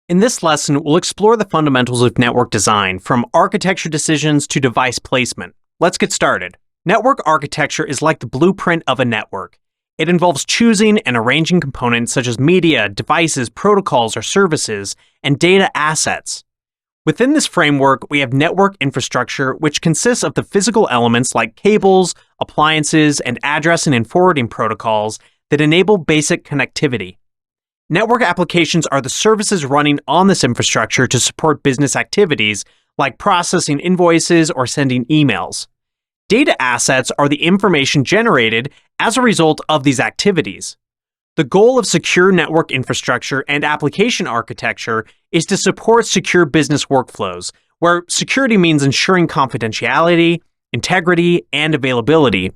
In this lesson, we'll explore the fundamentals of network design, from architecture decisions to device placement. Let's get started. Network architecture is like the blueprint of a network. It involves choosing and arranging components such as media, devices, protocols or services, and data assets. Within this framework, we have network infrastructure, which consists of the physical elements like cables, appliances, and addressing and forwarding protocols that enable basic connectivity. Network applications are the services running on this infrastructure to support business activities like processing invoices or sending emails. Data assets are the information generated as a result of these activities. The goal of secure network infrastructure and application architecture is to support secure business workflows, where security means ensuring confidentiality, integrity, and availability.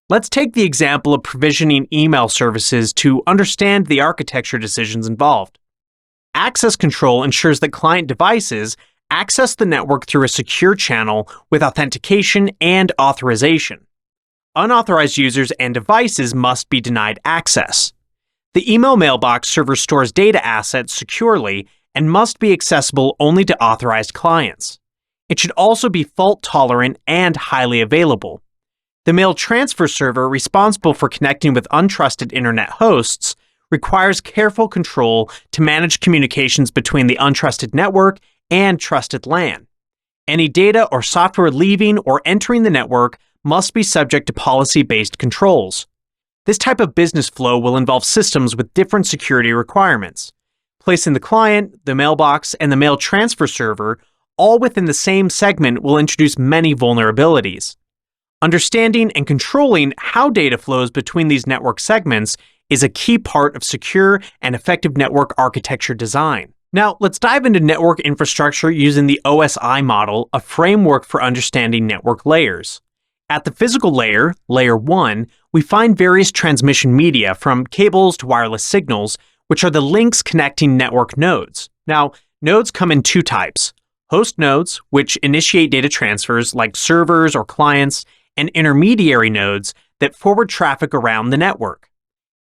Let's take the example of provisioning email services to understand the architecture decisions involved. Access control ensures that client devices access the network through a secure channel with authentication and authorization. Unauthorized users and devices must be denied access. The email mailbox server stores data assets securely and must be accessible only to authorized clients. It should also be fault-tolerant and highly available. The mail transfer server, responsible for connecting with untrusted internet hosts, requires careful control to manage communications between the untrusted network and trusted LAN. Any data or software leaving or entering the network must be subject to policy-based controls. This type of business flow will involve systems with different security requirements. Placing the client, the mailbox, and the mail transfer server all within the same segment will introduce many vulnerabilities. Understanding and controlling how data flows between these network segments is a key part of secure and effective network architecture design. Now, let's dive into network infrastructure using the OSI model, a framework for understanding network layers. At the physical layer, layer 1, we find various transmission media from cables to wireless signals, which are the links connecting network nodes. Now, nodes come in two types: host nodes, which initiate data transfers like servers or clients, and intermediary nodes that forward traffic around the network.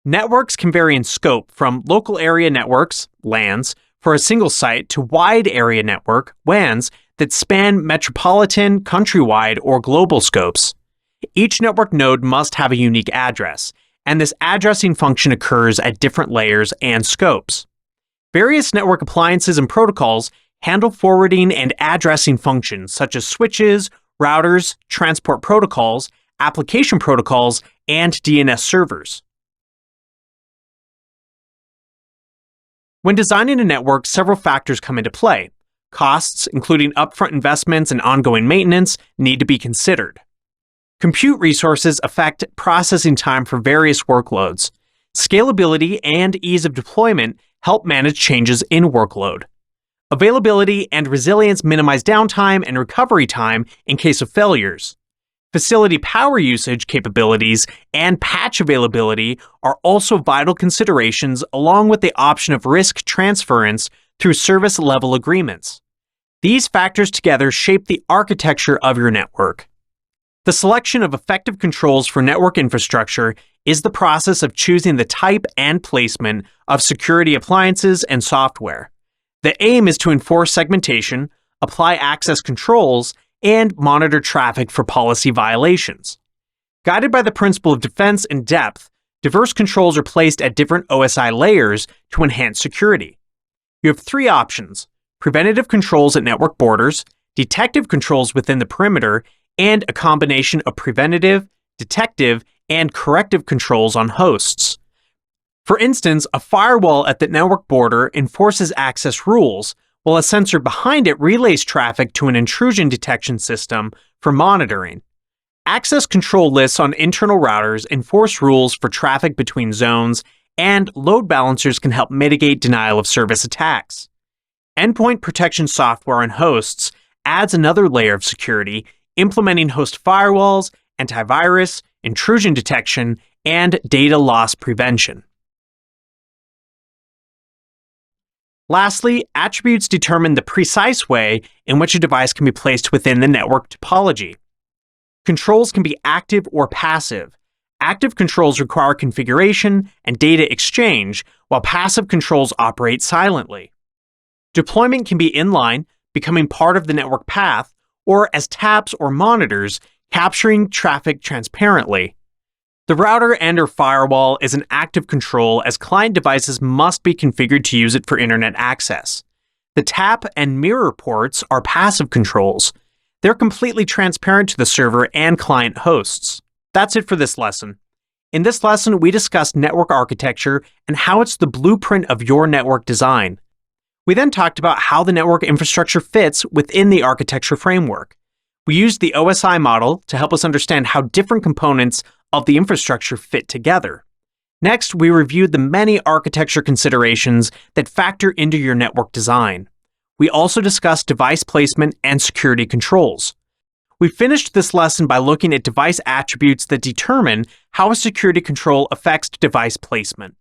Networks can vary in scope from local area networks, LANs, for a single site to wide area network, WANs, that span metropolitan, countrywide, or global scopes. Each network node must have a unique address, and this addressing function occurs at different layers and scopes. Various network appliances and protocols handle forwarding and addressing functions such as switches, routers, transport protocols, application protocols, and DNS servers. When designing a network, several factors come into play. Costs, including upfront investments and ongoing maintenance, need to be considered. Compute resources affect processing time for various workloads. Scalability and ease of deployment help manage changes in workload. Availability and resilience minimize downtime and recovery time in case of failures. Facility power usage capabilities and patch availability are also vital considerations, along with the option of risk transference through service level agreements. These factors together shape the architecture of your network. The selection of effective controls for network infrastructure is the process of choosing the type and placement of security appliances and software. The aim is to enforce segmentation, apply access controls, and monitor traffic for policy violations. Guided by the principle of defense and depth, diverse controls are placed at different OSI layers to enhance security. You have three options: preventative controls at network borders, detective controls within the perimeter, and a combination of preventative, detective, and corrective controls on hosts. For instance, a firewall at the network border enforces access rules, while a sensor behind it relays traffic to an intrusion detection system for monitoring. Access control lists on internal routers enforce rules for traffic between zones, and load balancers can help mitigate denial of service attacks. Endpoint protection software on hosts adds another layer of security, implementing host firewalls, antivirus, intrusion detection, and data loss prevention. Lastly, attributes determine the precise way in which a device can be placed within the network topology. Controls can be active or passive. Active controls require configuration and data exchange, while passive controls operate silently. Deployment can be inline, becoming part of the network path, or as taps or monitors, capturing traffic transparently. The router and/or firewall is an active control, as client devices must be configured to use it for internet access. The tap and mirror ports are passive controls. They're completely transparent to the server and client hosts. That's it for this lesson. In this lesson, we discussed network architecture and how it's the blueprint of your network design. We then talked about how the network infrastructure fits within the architecture framework. We used the OSI model to help us understand how different components of the infrastructure fit together. Next, we reviewed the many architecture considerations that factor into your network design. We also discussed device placement and security controls. We finished this lesson by looking at device attributes that determine how a security control affects device placement.